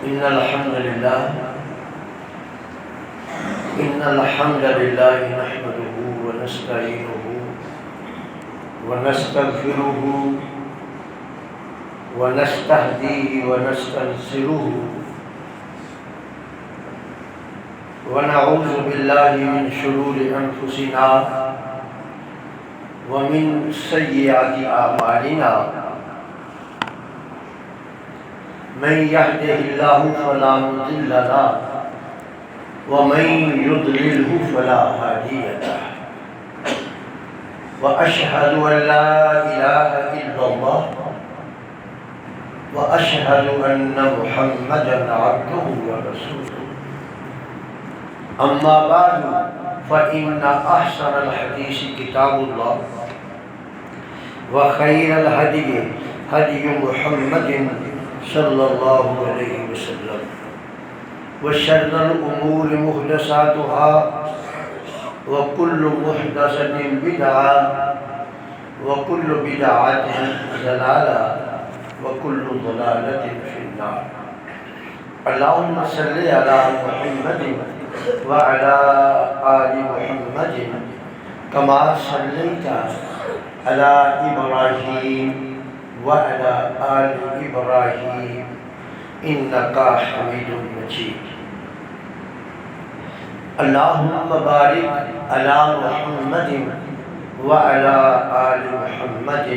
إن الحمد لله نحمده ونستعينه ونستغفره ونستهديه ونستنصره ونعوذ بالله من شرور أنفسنا ومن سيئات أعمالنا من يهده الله فلا مضل له ومن يضلله فلا هادي له وأشهد أن لا إله إلا الله وأشهد أن محمدا عبده ورسوله أما بعد فإن أحسن الحديث كتاب الله وخير الهدي هدي محمد صلى الله عليه وسلم وشر الأمور محدثاتها وكل محدثة بدعة وكل بدعة ضلالة وكل ضلالة في النار. اللهم صل على محمد وعلى آل محمد كما صليت على إبراهيم وعلى آل إبراهيم إنك حميد مجيد. اللهم بارك على محمد وعلى آل محمد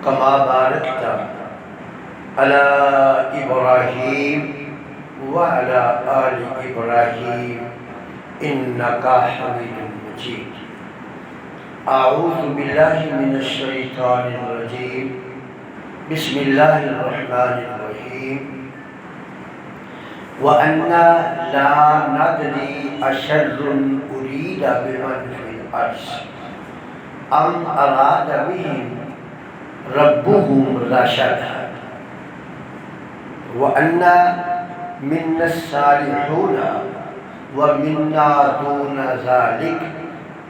كما باركت على إبراهيم وعلى آل إبراهيم إنك حميد مجيد. أعوذ بالله من الشيطان الرجيم. بسم الله الرحمن الرحيم. وأنا لا ندري أشر أريد بمن في الأرض أم أراد بهم ربهم رشدا وأنا منا الصالحون ومنا دون ذلك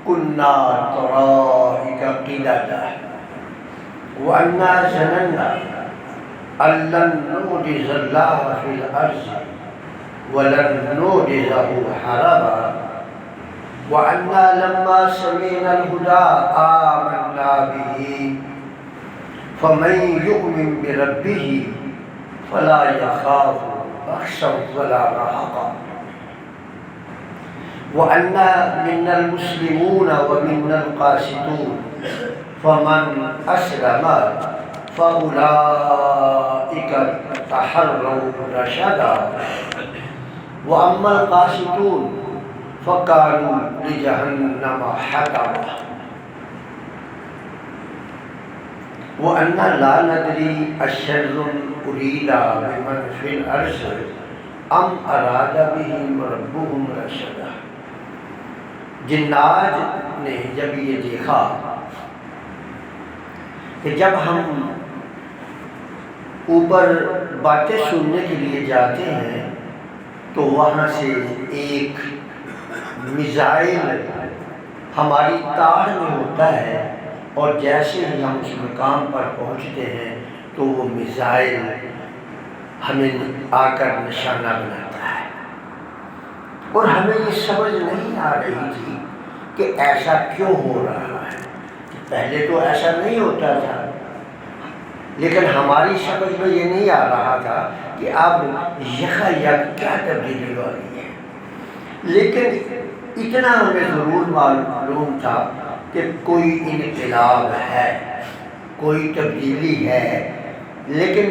كنا طرائق قددا وأنا ظننا أن لن نعجز الله في الأرض ولن نعجزه هربا وأنا لما سمعنا الهدى آمنا به فمن يؤمن بربه فلا يخاف بخسا ولا رهقا وأنا منا المسلمون ومنا القاسطون فمن أسلم فأولئك تحروا رشدا وأما القاسطون فكانوا لجهنم حطبا وأنا لا ندري أشر أريد بمن في الأرض أم أراد بهم ربهم رشدا. جنات نے جب یہ دیکھا کہ جب ہم اوپر باتیں سننے کے لیے جاتے ہیں تو وہاں سے ایک میزائل ہماری تاڑ میں ہوتا ہے اور جیسے ہی ہم اس مقام پر پہنچتے ہیں تو وہ میزائل ہمیں آ کر نشانہ بناتا ہے اور ہمیں یہ سمجھ نہیں آ رہی تھی کہ ایسا کیوں ہو رہا ہے. پہلے تو ایسا نہیں ہوتا تھا لیکن ہماری سمجھ میں یہ نہیں آ رہا تھا کہ اب یکا کیا تبدیلی ہو رہی ہے. لیکن اتنا ہمیں ضرور معلوم تھا کہ کوئی انقلاب ہے, کوئی تبدیلی ہے, لیکن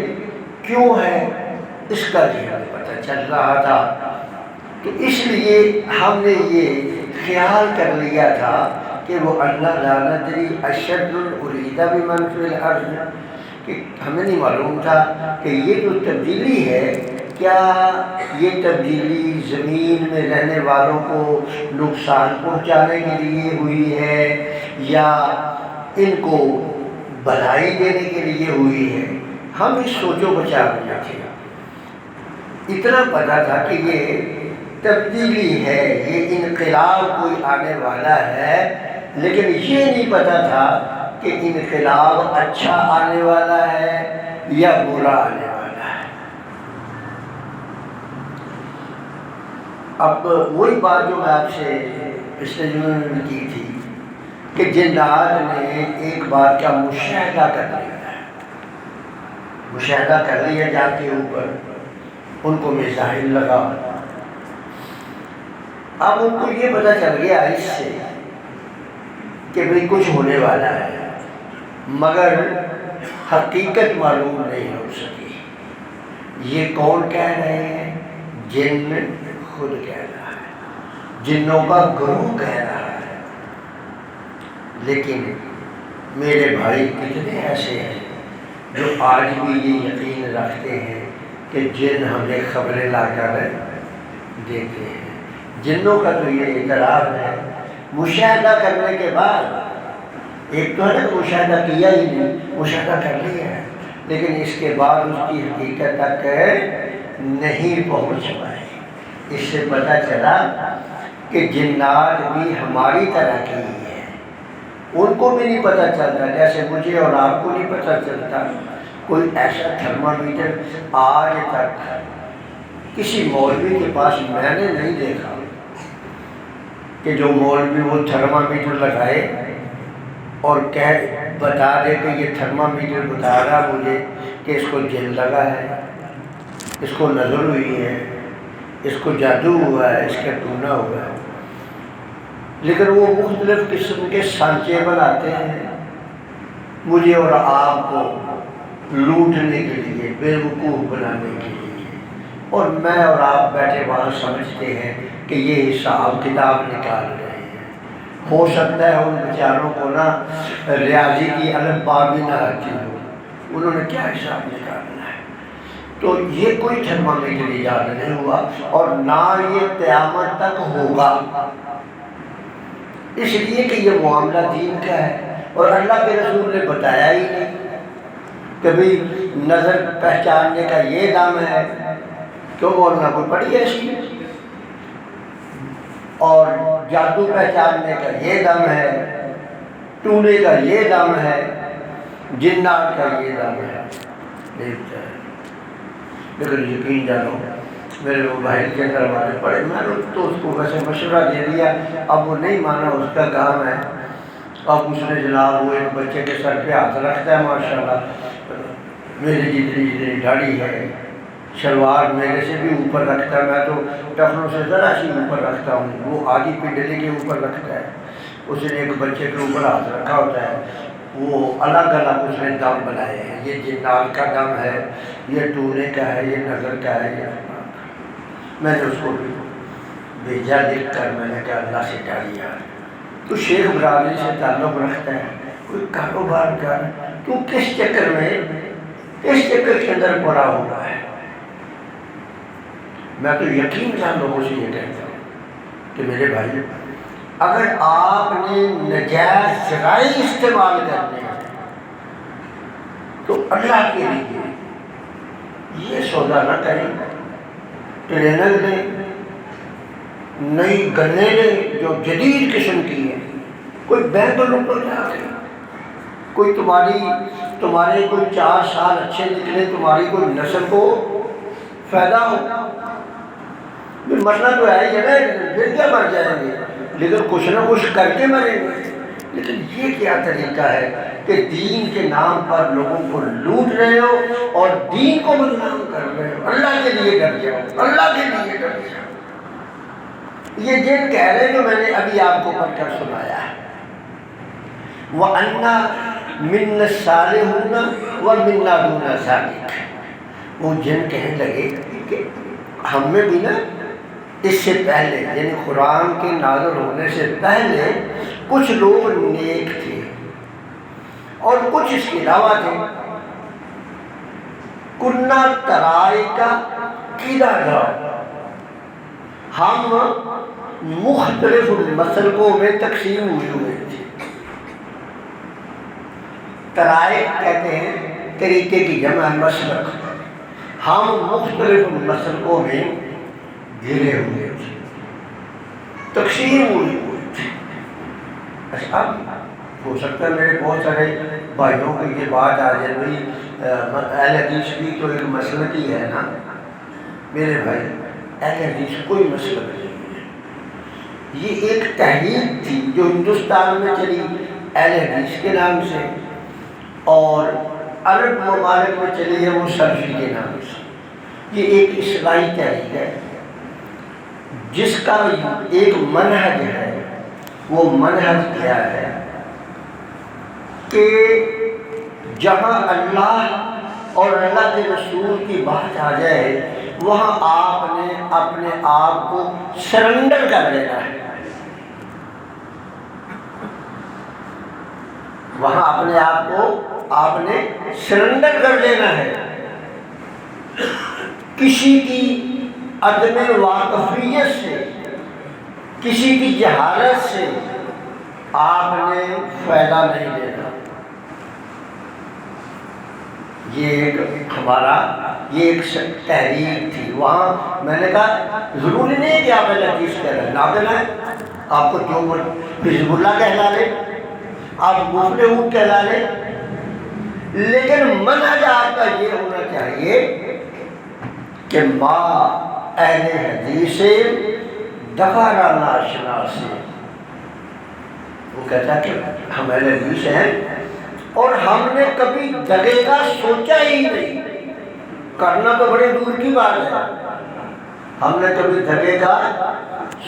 کیوں ہے اس کا بھی ہمیں پتہ چل رہا تھا. تو اس لیے ہم نے یہ خیال کر لیا تھا کہ وہ اللہ لا ندری اشد ارید بمن فی الارض, کہ ہمیں نہیں معلوم تھا کہ یہ جو تبدیلی ہے کیا یہ تبدیلی زمین میں رہنے والوں کو نقصان پہنچانے کے لیے ہوئی ہے یا ان کو بھلائی دینے کے لیے ہوئی ہے. ہم اس سوچ و بچار میں تھے. اتنا پتہ تھا کہ یہ تبدیلی ہے, یہ انقلاب کوئی آنے والا ہے, لیکن یہ نہیں پتہ تھا کہ انقلاب اچھا آنے والا ہے یا برا آنے والا ہے. اب وہی بات جو میں آپ سے پچھلے دنوں میں کی تھی کہ جنات نے ایک بات کا مشاہدہ کر لیا ہے، مشاہدہ کر لیا جا کے اوپر ان کو میزائل لگا، اب ان کو یہ پتہ چل گیا اس سے کہ بھئی کچھ ہونے والا ہے، مگر حقیقت معلوم نہیں ہو سکی۔ یہ کون کہہ رہے ہیں؟ جن خود کہہ رہا ہے، جنوں کا گروہ کہہ رہا ہے۔ لیکن میرے بھائی کتنے ایسے ہیں جو آج بھی یہ یقین رکھتے ہیں کہ جن ہمیں خبریں لا کر دیتے ہیں۔ جنوں کا تو یہ اعتراف ہے مشاہدہ کرنے کے بعد، ایک تو ہے نا مشاہدہ کیا ہی نہیں، مشاہدہ کر لیا ہے لیکن اس کے بعد اس کی حقیقت تک نہیں پہنچ پائے۔ اس سے پتہ چلا کہ جنات بھی ہماری طرح کی ہی ہیں، ان کو بھی نہیں پتہ چلتا جیسے مجھے اور آپ کو نہیں پتہ چلتا۔ کوئی ایسا تھرمامیٹر آج تک کسی مولوی کے پاس میں نے نہیں دیکھا کہ جو مولوی وہ تھرمامیٹر لگائے اور بتا دے کہ یہ تھرمامیٹر بتا رہا مجھے کہ اس کو جن لگا ہے، اس کو نظر ہوئی ہے، اس کو جادو ہوا ہے، اس کا ٹونا ہوا ہے۔ لیکن وہ مختلف قسم کے سانچے بناتے ہیں مجھے اور آپ کو لوٹنے کے لیے، بیوقوف بنانے کے لیے، اور میں اور آپ بیٹھے وہاں سمجھتے ہیں کہ یہ حساب کتاب نکال رہے ہیں۔ ہو سکتا ہے ان بیچاروں کو نا ریاضی کی الفبا بھی نہ آتی ہو، انہوں نے کیا حساب نکالنا ہے۔ تو یہ کوئی تھرمامیٹر ایجاد نہیں ہوا اور نہ یہ قیامت تک ہوگا، اس لیے کہ یہ معاملہ دین کا ہے اور اللہ کے رسول نے بتایا ہی نہیں۔ کبھی نظر پہچاننے کا یہ دم ہے، کیوں مولانا کوئی پڑھی ایسی؟ اور جادو پہچاننے کا یہ دم ہے، ٹونے کا یہ دم ہے، جنات کا یہ دم ہے۔ لیکن یقین جانو میرے وہ بھائی کے اندر ہمارے پڑے، میں نے تو اس کو ویسے مشورہ دے دیا، اب وہ نہیں مانا، اس کا کام ہے۔ اب اس نے جناب وہ ایک بچے کے سر پہ ہاتھ رکھتا ہے، ماشاءاللہ میری جتنی داڑھی ہے، شلوار میرے سے بھی اوپر رکھتا ہے، میں تو ٹخنوں سے ذرا سی اوپر رکھتا ہوں، وہ آدھی پنڈلی کے اوپر رکھتا ہے۔ اس نے ایک بچے کے اوپر ہاتھ رکھا ہوتا ہے، وہ الگ الگ اس نے دم بنائے ہیں، یہ جنات کا دم ہے، یہ ٹونے کا ہے، یہ نظر کا ہے، یہ میں نے اس کو بھیجا لکھ کر، میں نے کہا اللہ سے ڈر یار، تو شیخ برادری سے تعلق رکھتا ہے، کوئی کاروبار کر، تو کس چکر میں، کس چکر کے اندر پڑا ہوا ہے۔ میں تو یقین جان لوگوں سے یہ کہتا ہوں کہ میرے بھائی اگر آپ نے نجائز ذرائع استعمال کرنے ہیں تو اللہ کے لیے یہ سودا نہ کریں، ٹرینر لیں، نئی گنے لیں جو جدید قسم کی ہے، کوئی بینک لوٹو جا کے، کوئی تمہارے کوئی 4 سال اچھے نکلے، تمہاری کوئی نسل کو فائدہ ہو، مرنا تو ہے ہی ہے نا، پھر کیا مر جائیں گے، لیکن کچھ نہ کچھ کر کے مریں گے۔ لیکن یہ کیا طریقہ ہے کہ دین کے نام پر لوگوں کو لوٹ رہے ہو اور دین کو بدنام کر رہے ہو۔ اللہ کے لیے ڈر جاؤ، اللہ کے لیے ڈر جاؤ۔ یہ جن کہہ رہے جو میں نے ابھی آپ کو پڑھ کر سنایا ہے، وَأَنَّا مِنَّا الصَّالِحُونَ وَمِنَّا دُونَ ذَلِكَ، وہ جن کہنے لگے کہ ہم میں بھی نا اس سے پہلے، یعنی قرآن کے نازل ہونے سے پہلے کچھ لوگ نیک تھے اور کچھ اس کے علاوہ تھے۔ کُنَّا طَرَائِقَ قِدَدًا، ہم مختلف مسلکوں میں تقسیم ہوئے تھے۔ طرائق کہتے ہیں طریقے کی جمع مسلک، ہم مختلف مسلکوں میں گھرے ہوئے تھے، تقسیم ہوئے تھے۔ اچھا اب ہو سکتا ہے میرے بہت سارے بھائیوں کو یہ بات آ جائے، بھائی اہل حدیث بھی تو ایک مسلک ہی ہے نا۔ میرے بھائی اہل حدیث کوئی مسلک نہیں ہے. یہ ایک تحریک تھی جو ہندوستان میں چلی اہل حدیث کے نام سے، اور عرب ممالک میں چلی ہے وہ سلفی کے نام سے. یہ ایک اصلاحی تحریک ہے جس کا ایک منہج ہے. وہ منہج کیا ہے کہ جہاں اللہ اور اللہ کے رسول کی بات آ جائے وہاں آپ نے اپنے آپ کو سرنڈر کر دینا ہے. وہاں اپنے آپ کو آپ نے سرنڈر کر دینا ہے. کسی کی عدم واقفیت سے، کسی کی جہالت سے آپ نے فائدہ نہیں لینا. یہ ایک تحریک تھی. وہاں میں نے کہا ضروری نہیں کہ آپ حدیث کہہ رہے ہیں، ناقل ہے. آپ کو جو حزب اللہ کہلا لے، آپ مفلحون کہلا لے، لیکن منہج آپ کا یہ ہونا چاہیے کہ ما اہل حدیث دغارا ناشناسی. وہ کہتا ہے کہ ہم اہل حدیث ہیں اور ہم نے کبھی دغے کا سوچا ہی نہیں. کرنا تو بڑے دور کی بات ہے، ہم نے کبھی دغے کا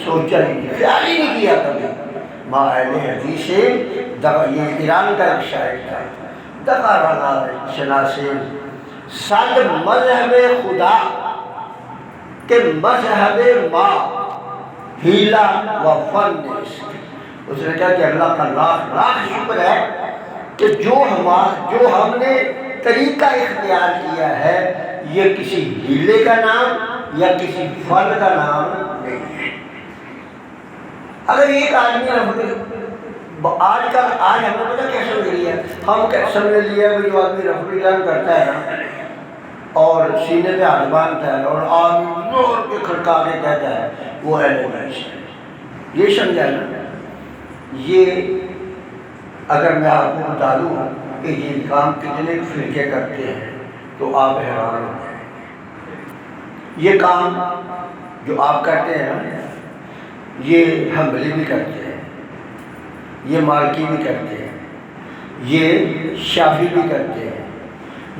سوچا ہی نہیں، خیال ہی نہیں کیا کبھی. ما اہل حدیث یہ ایران کا ایک شاعر تھا. دغارا ناشناسی صد مذہب خدا کہ مذہب ما ہیلا و فن. اس نے کہا کہ اللہ کا لاکھ لاکھ شکر ہے کہ جو ہم نے طریقہ اختیار کیا ہے یہ کسی ہیلے کا نام یا کسی فن کا نام نہیں ہے. اگر ایک آدمی آج ہم نے پتا کیا سمجھ لیا، ہم سمجھ لیا کہ جو آدمی رفع اعلان کرتا ہے نا اور سینے پہ ہاتھ باندھتا ہے اور آدمی زور کے کھڑکا کے کہتا ہے وہ اہل حدیث ہے. یہ سمجھا نا. یہ اگر میں آپ کو بتا دوں کہ یہ کام کتنے فرقے کرتے ہیں تو آپ حیران ہو جائیں. یہ کام جو آپ کرتے ہیں نا یہ حنبلی بھی کرتے ہیں، یہ مالکی بھی کرتے ہیں، یہ شافعی بھی کرتے ہیں،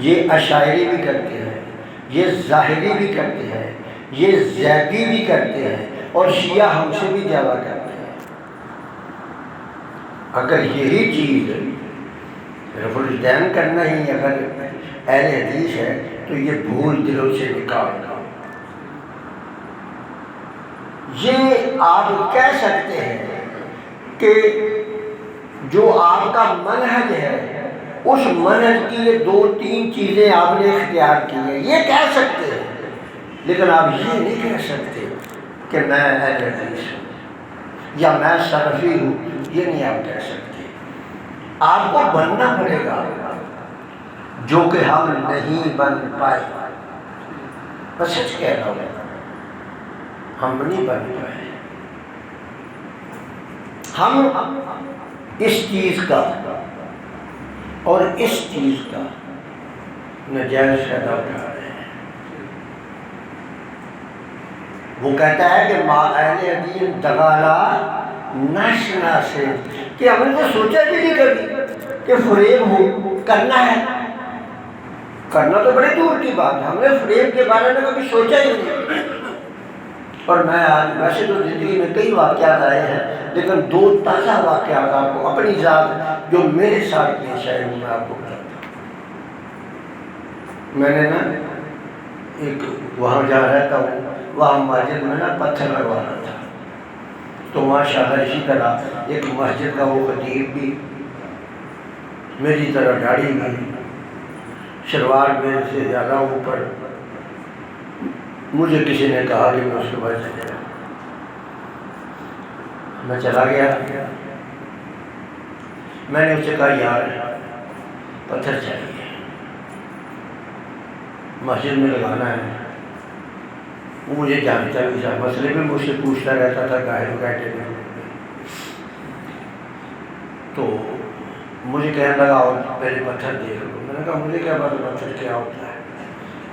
یہ اشاعری بھی کرتے ہیں، یہ ظاہری بھی کرتے ہیں، یہ زیدی بھی کرتے ہیں، اور شیعہ ہم سے بھی زیادہ کرتے ہیں. اگر یہی چیز رفع الدین کرنا ہی اگر اہل حدیث ہے تو یہ بھول دلوں سے نکال. یہ آپ کہہ سکتے ہیں کہ جو آپ کا منہج ہے اس منہج کی یہ 2-3 چیزیں آپ نے اختیار کی ہیں، یہ کہہ سکتے ہیں. لیکن آپ یہ نہیں کہہ سکتے کہ میں اہل حدیث ہوں یا میں سلفی ہوں. یہ نہیں آپ کہہ سکتے. آپ کو بننا پڑے گا جو کہ ہم نہیں بن پائے. بس سچ کہہ رہا ہوں، ہم نہیں بن پائے. ہم اس چیز کا اور اس چیز کا نجائز فائدہ اٹھا رہے ہیں. وہ کہتا ہے کہ ما اہل حدیث دغالا ناشناسی، کہ ہم نے تو سوچا بھی نہیں کبھی کہ فریب ہو کرنا ہے. کرنا تو بڑی دور کی بات ہے، ہم نے فریب کے بارے میں کبھی سوچا ہی نہیں. اور میں آج ویسے تو زندگی میں کئی واقعات آئے ہیں لیکن 2 تازہ واقعات آپ کو اپنی ذات جو میرے ساتھ پیش آئے ہوں میں آپ کو بتاتا ہوں. میں نے نا ایک وہاں جہاں رہتا ہوں وہاں مسجد میں نا پتھر لگوانا تھا. تو ماشاءاللہ اسی طرح ایک مسجد کا وہ خطیب بھی میری طرح داڑھی بھی، شلوار میرے سے زیادہ اوپر. مجھے کسی نے کہا کہ میں اس کے بعد چلے جاؤں. میں چلا گیا. میں نے اس سے کہا یار پتھر چاہیے، مسجد میں لگانا ہے. وہ مجھے جانتا بھی تھا، مسئلے بھی مجھ سے پوچھتا رہتا تھا گاہے بیٹھے میں. تو مجھے کہنے لگا اور پہلے پتھر دیکھ لو. میں نے کہا مجھے کیا پتا پتھر کیا ہوتا ہے،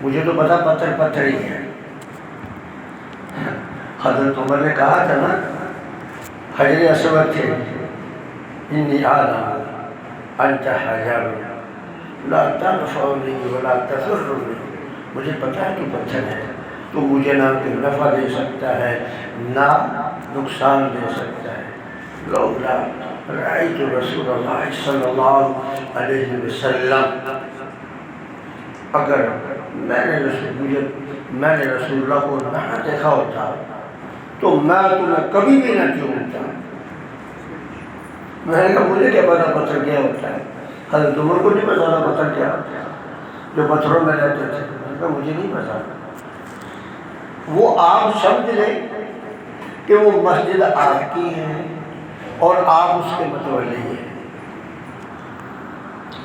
مجھے تو پتا پتھر پتھر ہی ہے. حضرت عمر نے کہا تھا نا، حجر اسود تھے، انی اعلم انت حجر لا تنفعنی ولا تضرنی، مجھے پتا ہے تو پتھر ہے، تو مجھے نہ کوئی نفع دے سکتا ہے نہ نقصان دے سکتا ہے۔ لولا رأیت رسول اللہ صلی اللہ علیہ وسلم، اگر میں نے رسول اللہ کو نہ دیکھا ہوتا تو میں تمہیں کبھی بھی نہ چومتا۔ میں نے کہا مجھے کیا پتا پتھر کیا ہوتا ہے، حضرت عمر کو نہیں پتا تھا پتھر کیا ہوتا ہے جو پتھروں میں رہتے تھے۔ میں نے کہا مجھے نہیں پتا۔ وہ آپ سمجھ لیں کہ وہ مسجد آپ کی ہے اور آپ اس کے متولی ہیں،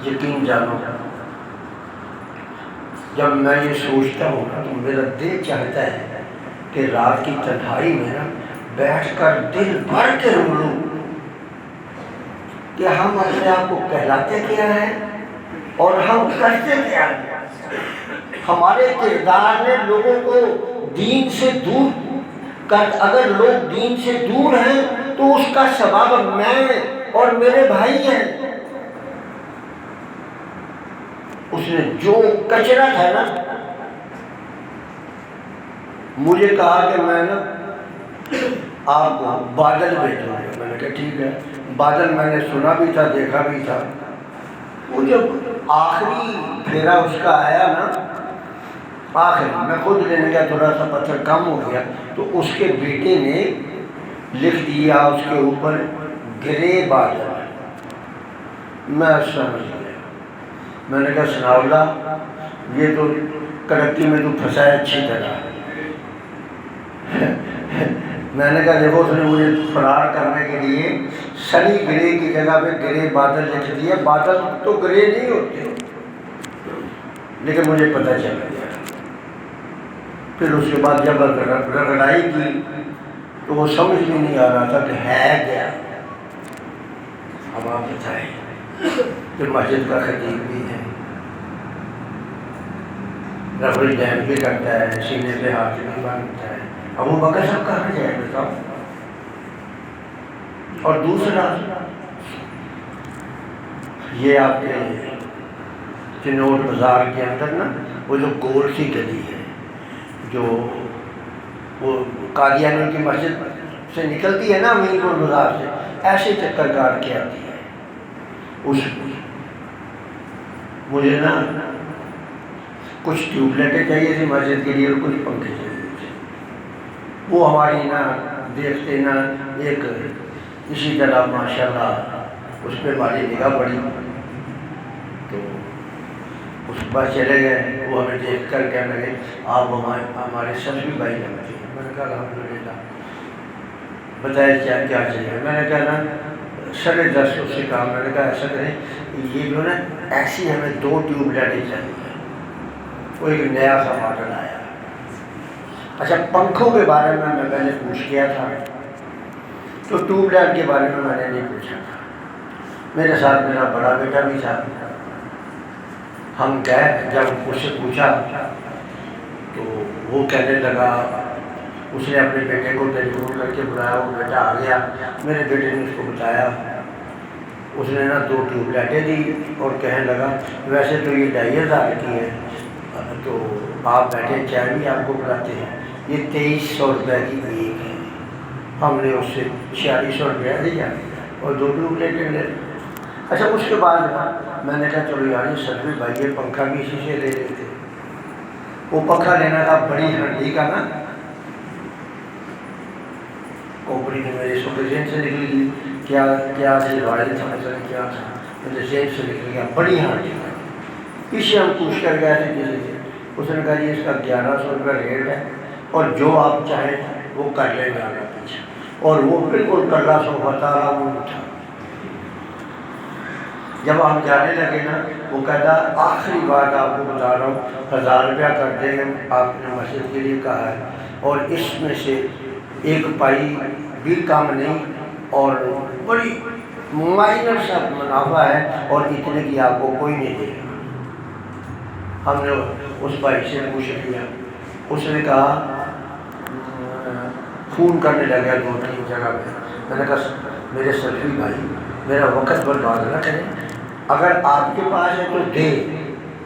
یقین جانو جب میں یہ سوچتا ہوں نا تو میرا دل چاہتا ہے کہ رات کی تنہائی میں نا بیٹھ کر دل بھر کے رو لوں کہ ہم اپنے آپ کو کہلاتے کیا ہیں اور ہم کرتے کیا ہیں۔ ہمارے کردار نے لوگوں کو دین سے دور کر، اگر لوگ دین سے دور ہیں تو اس کا سبب میں اور میرے بھائی ہیں۔ اس نے جو کچرا تھا نا، مجھے کہا کہ میں نا آپ کو بادل بھیجوں گا۔ میں نے کہا ٹھیک ہے۔ بادل میں نے سنا بھی تھا، دیکھا بھی تھا۔ وہ جب آخری پھیرا اس کا آیا نا، آخری میں خود لینے گیا، تھوڑا سا پتھر کم ہو گیا تو اس کے بیٹے نے لکھ دیا اس کے اوپر گرے بادل۔ میں سمجھ گیا۔ میں نے کہا ثناء اللہ یہ تو کرکی میں تو پھنسا ہے اچھی طرح۔ میں نے کہا دیکھو اس نے مجھے فرار کرنے کے لیے سنی گرے کی جگہ پہ گرے بادل لکھ دیا۔ بادل تو گرے نہیں ہوتے، لیکن مجھے پتہ چل گیا۔ پھر اس کے بعد جب رگڑائی کی تو وہ سمجھ بھی نہیں آ رہا تھا کہ ہے کیا۔ اب آپ بتائیں کہ مسجد کا خطیب بھی ہے، رفع الدین بھی کرتا ہے، سینے پہ ہاتھ بھی باندھتا ہے، ابو بکر سب کہاں جائے بتاؤ؟ اور دوسرا یہ آپ کے چنوٹ بازار کے اندر نا وہ جو گول سی گلی ہے جو وہ قادیانی کی مسجد سے نکلتی ہے نا، امین پور بازار سے ایسے چکر کاٹ کے آتی ہے، اس میں مجھے نا کچھ ٹیوب لائٹیں چاہیے تھی مسجد کے لیے اور کچھ پنکھے چاہیے تھے۔ وہ ہماری نا دیکھتے نا ایک اسی طرح ماشاءاللہ اس پہ ہماری نگاہ پڑی تو اس کے بعد چلے گئے۔ وہ ہمیں دیکھ کر کہنے لگے آپ ہمارے سبھی بھائی لگتے ہیں۔ میں نے کہا الحمدللہ، بتائے کیا کیا چاہیے؟ میں نے کہا نا 10:30 سے کہا، میں نے کہا ایسا کریں یہ جو نا ایسی ہمیں 2 ٹیوب لائٹیں چاہیے۔ وہ ایک نیا سا ماڈل آیا۔ اچھا پنکھوں کے بارے میں پہلے پوچھ گیا تھا تو ٹیوب لائٹ کے بارے میں نے نہیں پوچھا تھا۔ میرے ساتھ میرا بڑا بیٹا بھی تھا۔ ہم گئے، جب اس سے پوچھا تو وہ کہنے لگا، اس نے اپنے بیٹے کو ٹیلی فون کر کے بلایا، وہ بیٹا آ گیا۔ میرے بیٹے نے اس کو بتایا، اس نے نا 2 ٹیوب لائٹیں دی اور کہنے لگا ویسے تو یہ 2500 کی ہے تو آپ بیٹھے چائے بھی آپ کو بلاتے ہیں، یہ 2300 روپے کی ایک ہے۔ ہم نے اس سے 4600 روپیہ دیا اور 2 ٹیوب لائٹیں لے۔ اچھا اس کے بعد میں نے کہا چلو یار یہ سلوی بھائی یہ پنکھا بھی اسی سے لے لیتے۔ وہ پنکھا لینا تھا بڑی ہنڈی کا نا، کھوپڑی نے میرے ذہن سے نکل گئی کیا تھی رائل تھا مثلا کیا تھا، میرے ذہن سے نکل گیا بڑی ہنڈی کا۔ پیچھے ہم پوچھ کر گئے تھے کسی سے، اس نے کہا جی اس کا 1100 روپے ریٹ ہے اور جو آپ چاہیں وہ کر لیں گے آگے پیچھے، اور وہ بالکل کلا سو بتا رہا وہ تھا۔ جب ہم جانے لگے نا وہ کہتا آخری بات آپ کو بتا رہا ہوں 1000 روپیہ کر دیں گے، آپ نے مسجد کے لیے کہا ہے اور اس میں سے 1 پائی بھی کم نہیں اور بڑی مائنر سا منافع ہے اور اتنے کی آپ کو کوئی نہیں دے گا۔ ہم نے اس بھائی سے پوچھ لیا، اس نے کہا فون کرنے لگا 2-3 جگہ پہ. میں نے کہا میرے سلفی بھائی میرا وقت برباد نہ کریں، اگر آپ کے پاس ہے تو دے،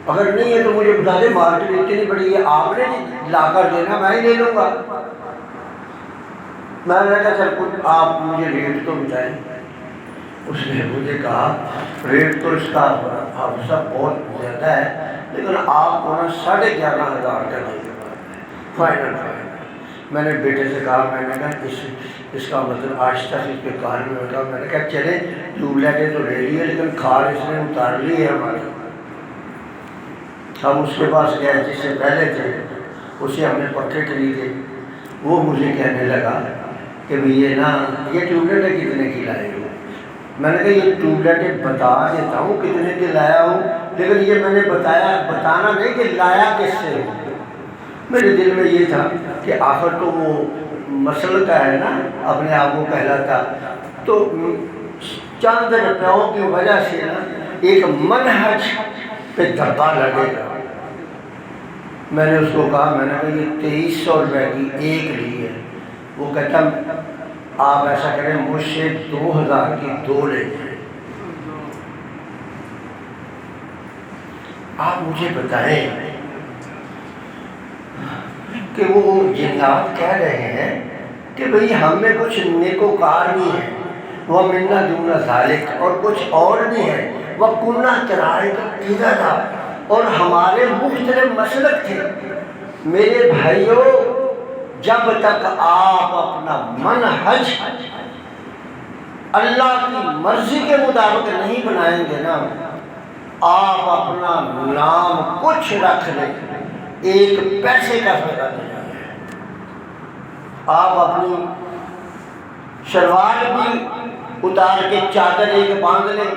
اگر نہیں ہے تو مجھے بتا دیں، مارکیٹ اتنی بڑی ہے، آپ نے لا کر دینا، میں ہی لے لوں گا. میں نے کہا چل کچھ آپ مجھے ریٹ تو بتائیں. اس نے مجھے کہا ریٹ تو اس کا حادثہ بہت زیادہ ہے، لیکن آپ کو نا 11,500 کا دے دوں فائنل. میں نے بیٹے سے کہا، میں نے کہا اس کا مطلب آہستہ سے اس پہ کار میں ہوتا. میں نے کہا چلے ٹیوب لائٹیں تو لے لی ہے لیکن کھال اس نے اتار لی ہے ہماری. ہم اس کے پاس گئے جس سے پہلے تھے، اسے ہم نے پنکھے خریدے. وہ مجھے کہنے لگا کہ بھئی یہ ٹیوب لائٹیں کتنے کی لائے ہو؟ میں نے کہا یہ ٹیوب لائٹیں بتا دیتا ہوں کتنے کی لایا ہوں، لیکن یہ میں نے بتانا نہیں کہ لایا کس سے. میرے دل میں یہ تھا کہ آخر تو وہ مسل کا ہے نا، اپنے آپ کو کہلاتا، تو چند روپیوں کی وجہ سے نا ایک منہج پہ دھبا لگے گا. میں نے اس کو کہا، میں نے کہا یہ 2300 روپے کی ایک لی ہے. وہ کہتا آپ ایسا کریں مجھ سے 2000 کی 2 لے جائیں. آپ مجھے بتائیں کہ وہ جنات کہہ رہے ہیں کہ بھئی ہم میں کچھ نیکوکار بھی ہیں، وہ منا دون ذالک، اور کچھ اور بھی ہیں، وہ کنہ طرائق قدرا، اور ہمارے مختلف مسلک تھے. میرے بھائیوں جب تک آپ اپنا منہج اللہ کی مرضی کے مطابق نہیں بنائیں گے نا، آپ اپنا نام کچھ رکھ لیں، ایک پیسے کا فائدہ نہیں ہے. آپ اپنی شلوار بھی اتار کے چادر ایک باندھ لیں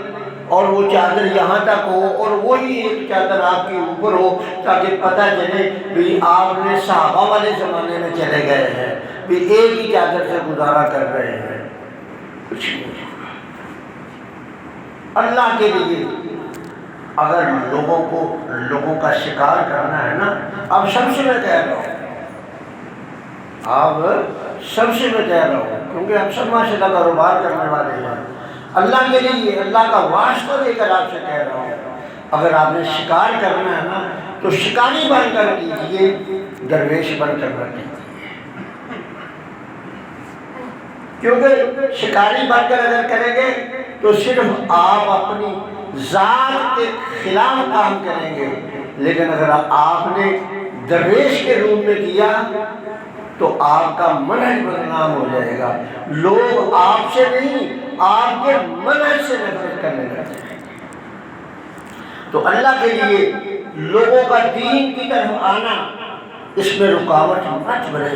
اور وہ چادر یہاں تک ہو اور وہی ایک چادر آپ کے اوپر ہو، تاکہ پتہ چلے بھی آپ نے صحابہ والے زمانے میں چلے گئے ہیں، بھی ایک ہی چادر سے گزارا کر رہے ہیں. کچھ نہیں. اللہ کے لیے اگر لوگوں کا شکار کرنا ہے نا، اب سب سے میں کہہ رہا ہوں، کیونکہ ہم سب ماشاء اللہ کاروبار کرنے والے ہیں. اللہ کے لیے اللہ کا واسطہ دے کر آپ سے کہہ رہا ہوں، اگر آپ نے شکار کرنا ہے نا تو شکاری بن کر کیجیے، درویش بن کر نہ کیجیے. کیونکہ شکاری بن کر اگر کریں گے تو صرف آپ اپنی ذات کے خلاف کام کریں گے، لیکن اگر آپ نے درویش کے روپ میں کیا تو آپ کا منہج بدنام ہو جائے گا. لوگ آپ سے نہیں آپ کے منہج سے نفرت کرنے لگتے ہیں. تو اللہ کے لیے لوگوں کا دین کی طرف آنا، اس میں رکاوٹ مت بنے.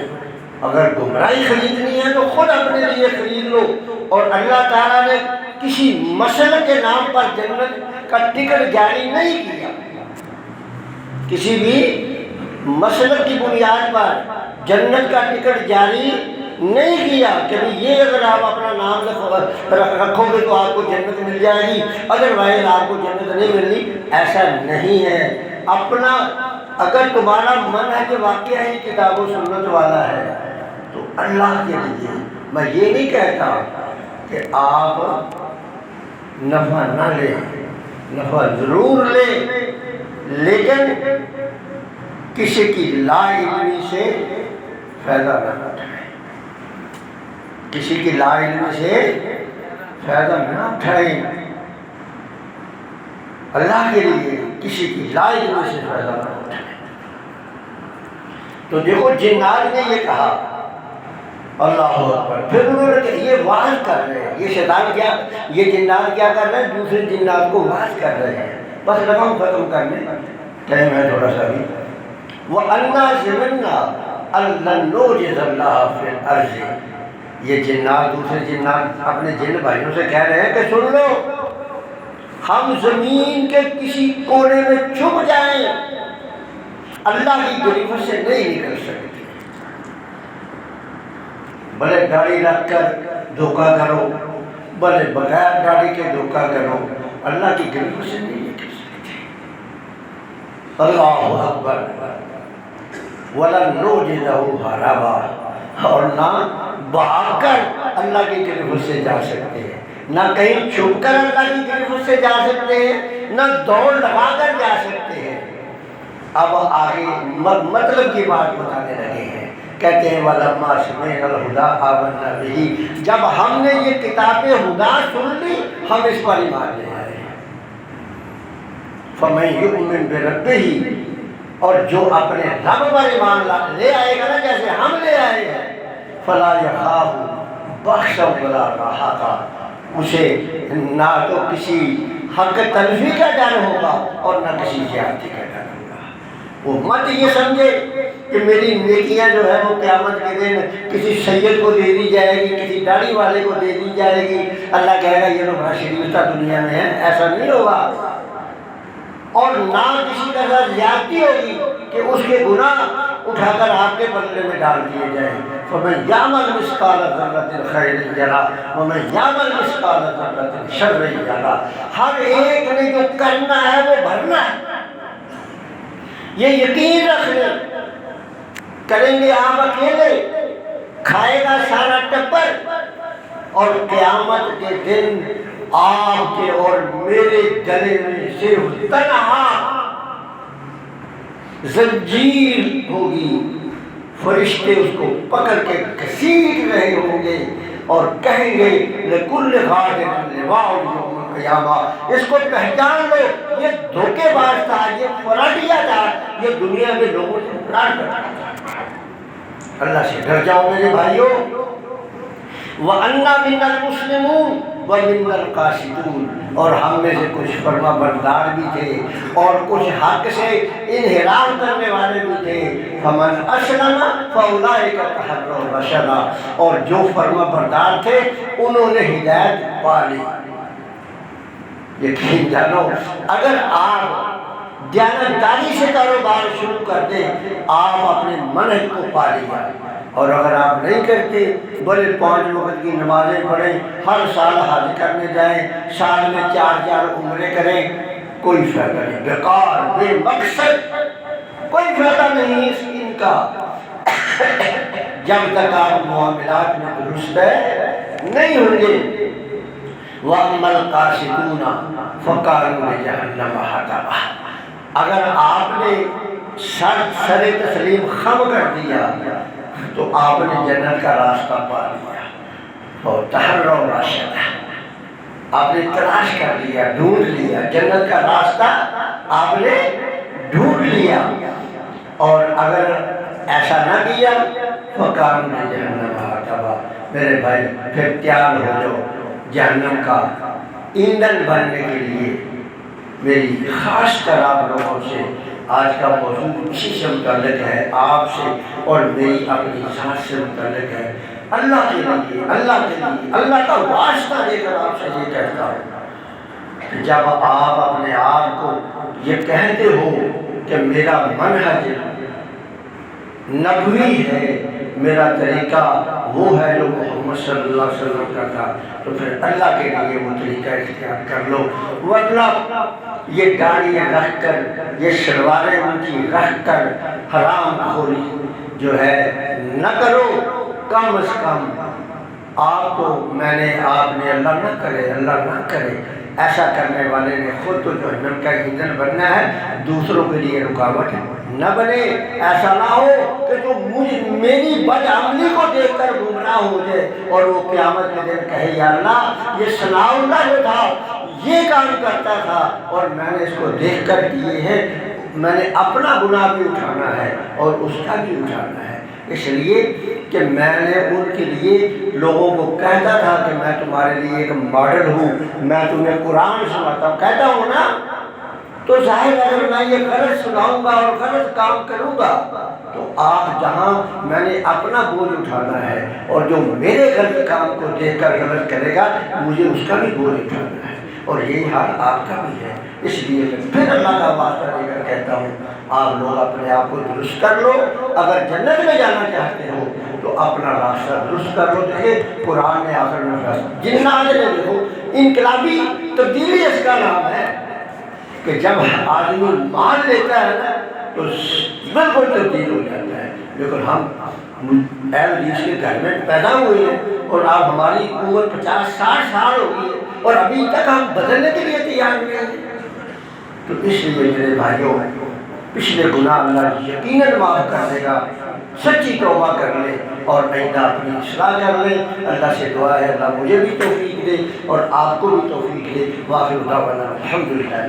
اگر گمراہی خریدنی ہے تو خود اپنے لیے خرید لو. اور اللہ تعالیٰ نے کسی مسلک کے نام پر جنت کا ٹکٹ جاری نہیں کیا. کسی بھی مسلک کی بنیاد پر جنت کا ٹکٹ جاری نہیں کیا کہ یہ اگر آپ اپنا نام رکھو گے تو آپ کو جنت مل جائے گی، ادروائز آپ کو جنت نہیں ملنی. ایسا نہیں ہے. اپنا اگر تمہارا من ہے کہ واقعہ ہی کتاب و سنت والا ہے تو اللہ کے لیے میں یہ نہیں کہتا کہ آپ نفع نہ لیں، نفع ضرور لیں، لیکن کسی کی لا علمی سے فائدہ نہ اٹھائیں. کسی کی لا علمی سے فائدہ نہ اٹھائیں. اللہ کے لیے کسی کی لا علمی سے فائدہ نہ اٹھائیں. تو دیکھو جنات نے یہ کہا، اللہ اکبر. پھر انہوں نے کہا یہ واعظ کر رہے ہیں، یہ شیطان کیا، یہ جنات کیا کر رہے ہیں، دوسرے جنات کو واعظ کر رہے ہیں. بس لگا ہوں ختم کرنے، ٹائم ہے تھوڑا سا بھی. وَأَنَّا ظَنَنَّا أَن لَّن نُعْجِزَ اللَّهَ فِي الْأَرْضِ. یہ جنات دوسرے جنات اپنے جن بھائیوں سے کہہ رہے ہیں کہ سن لو، ہم زمین کے کسی کونے میں چھپ جائیں، اللہ کی گرفت سے نہیں نکل سکتے. بھلے گاڑی رکھ کر دھوکہ کرو، بھلے بغیر گاڑی کے دھوکہ کرو، اللہ کی گرفت سے نہیں نکل سکتے. اللہ اکبر. وَلَن نُعْجِزَهُ هَرَبًا. اور نہ بھاگ کر اللہ کی گرفت سے جا سکتے ہیں، نہ کہیں چھپ کر اللہ کی گرفت سے جا سکتے ہیں، نہ دوڑ لگا کر جا سکتے ہیں۔ اب آگے مطلب کی بات بتانے لگے ہیں، کہتے ہیں وَلَمَّا سَمِعْنَا الْهُدَىٰ آمَنَّا بِهِ، جب ہم نے یہ کتاب ہدا سن لی ہم اس پر ایمان لے آئے۔ فَمَن يُؤْمِن بِرَبِّهِ، اور جو اپنے رب پر ایمان لے آئے گا نا جیسے ہم لے آئے ہیں، فَلَا يَخَافُ بَخْسًا وَلَا رَهَقًا، اسے نہ تو کسی حق تلفی کا ڈر ہوگا اور نہ کسی زیادتی کا ڈر ہوگا۔ وہ مت یہ سمجھے کہ میری نیکیاں جو ہے وہ قیامت کے دن کسی سید کو دے دی جائے گی، کسی داڑھی والے کو دے دی جائے گی، اللہ کہے گا یہ لوگ بڑا شریف تھا دنیا میں ہے، ایسا نہیں ہوگا۔ اور نہ کسی کا ساتھ زیادتی ہوگی کہ اس کے گناہ اٹھا کر آپ کے بدلے میں ڈال دیے جائیں۔ فَمَن يَعْمَلْ مِثْقَالَ ذَرَّةٍ خَيْرًا يَرَهُ وَمَن يَعْمَلْ مِثْقَالَ ذَرَّةٍ شَرًّا يَرَهُ، ہر ایک نے جو کرنا ہے وہ بھرنا ہے، یہ یقین رکھ لیں۔ کریں گے آپ اکیلے، کھائے گا سارا ٹبر، اور قیامت کے دن آپ کے اور میرے گلے میں صرف تنہا زنجیر ہوگی، فرشتے اس کو پکڑ کے گھسیٹ رہے ہوں گے اور کہیں گے لِكُلِّ غَادِرٍ لِوَاءٌ يَوْمَ الْقِيَامَةِ، اس کو پہچان لو، یہ دھوکے باز تھا، یہ فراڈیا تھا، یہ دنیا کے لوگوں سے فراڈ کرتا تھا۔ اللہ سے ڈر جاؤ میرے بھائیوں۔ وَأَنَّا مِنَّا الْمُسْلِمُونَ وَمِنَّا الْقَاسِطُونَ، اور ہم میں سے کچھ فرما بردار بھی تھے اور کچھ حق سے انحراف کرنے والے بھی تھے۔ فَمَنْ أَسْلَمَ فَأُولَٰئِكَ تَحَرَّوْا رَشَدًا، اور جو فرما بردار تھے انہوں نے ہدایت پا لی۔ یقین جانو اگر آپ دیانتداری سے کاروبار شروع کر دیں آپ اپنے منہج کو پا لیا، اور اگر آپ نہیں کرتے بڑے 5 وقت کی نمازیں پڑھیں، ہر سال حج کرنے جائیں، سال میں 4 عمرے کریں، کوئی فائدہ نہیں، بیکار بے مقصد، کوئی فائدہ نہیں ان کا۔ جب تک آپ معاملات میں درست نہیں ہوں گے۔ وَأَمَّا الْقَاسِطُونَ فَكَانُوا لِجَهَنَّمَ حَطَبًا، اگر آپ نے سر تسلیم خم کر دیا تو آپ نے جنت کا راستہ پا لیا۔ اور تحروا راشدا، آپ نے تلاش کر لیا، ڈھونڈ لیا، جنت کا راستہ آپ نے ڈھونڈ لیا۔ اور اگر ایسا نہ کیا فَكَانُوا لِجَهَنَّمَ حَطَبًا، میرے بھائی پھر تیار ہو جاؤ جہنم کا ایندھن بننے کے لیے۔ میری خاص کر آپ لوگوں سے آج کا موضوع اسی سے متعلق ہے، آپ سے اور میری اپنی ذات سے متعلق ہے۔ اللہ کے لیے، اللہ کے لیے، اللہ کا واسطہ دے کر آپ سے یہ کہتا ہوں کہ جب آپ اپنے آپ کو یہ کہتے ہو کہ میرا منہج نبوی ہے، میرا طریقہ وہ ہے جو محمد صلی اللہ علیہ وسلم کا تھا، تو پھر اللہ کے لیے وہ طریقہ اختیار کر لو۔ ورنہ یہ داڑھیاں رکھ کر، یہ شلواریں ان کی رکھ کر حرام خوری جو ہے نہ کرو۔ کم از کم آپ کو آپ نے اللہ نہ کرے، اللہ نہ کرے، ایسا کرنے والے نے خود تو جہنم کا ایندھن بننا ہے، دوسروں کے لیے رکاوٹ نہ بنے۔ ایسا نہ ہو کہ جو میری بدعملی کو دیکھ کر گمراہ ہو جائے اور وہ قیامت کے دن کہے یا اللہ یہ ثناء اللہ جو تھا یہ کام کرتا تھا اور میں نے اس کو دیکھ کر کیے ہیں، میں نے اپنا گناہ بھی اٹھانا ہے اور اس کا بھی اٹھانا ہے، اس لیے کہ میں نے ان کے لیے لوگوں کو کہتا تھا کہ میں تمہارے لیے ایک ماڈل ہوں، میں تمہیں قرآن سناتا ہوں، کہتا ہوں نا، تو ظاہر اگر میں یہ غلط سناؤں گا اور غلط کام کروں گا تو آپ جہاں میں نے اپنا بوجھ اٹھانا ہے اور جو میرے غلط کام کو دیکھ کر غلط کرے گا مجھے اس کا بھی بوجھ اٹھانا ہے، اور یہی حال آپ کا بھی ہے۔ اس لیے میں پھر اللہ کا واسطہ دے کر کہتا ہوں آپ لوگ اپنے آپ کو درست کر لو، اگر جنت میں جانا چاہتے ہو تو اپنا راستہ درست کر لو۔ دیکھیں قرآن نے آخر میں جنات نے دیکھو انقلابی تبدیلی اس کا نام ہے کہ جب آدمی مان لیتا ہے نا تو بالکل تبدیل ہو جاتا ہے، لیکن ہم اہل حدیث کے گھر میں پیدا ہوئے ہیں اور آپ ہماری عمر 50-60 سال ہو گئی ہے اور ابھی تک ہم بدلنے کے لیے تیار ہوئے ہیں۔ تو اس لیے میرے بھائیوں پچھلے گناہ اللہ یقیناً معاف کر دے گا، سچی توبہ کر لے اور آئندہ اپنی اصلاح کر لے۔ اللہ سے دعا ہے اللہ مجھے بھی توفیق دے اور آپ کو بھی توفیق دے۔ واخر دعوانا الحمدللہ۔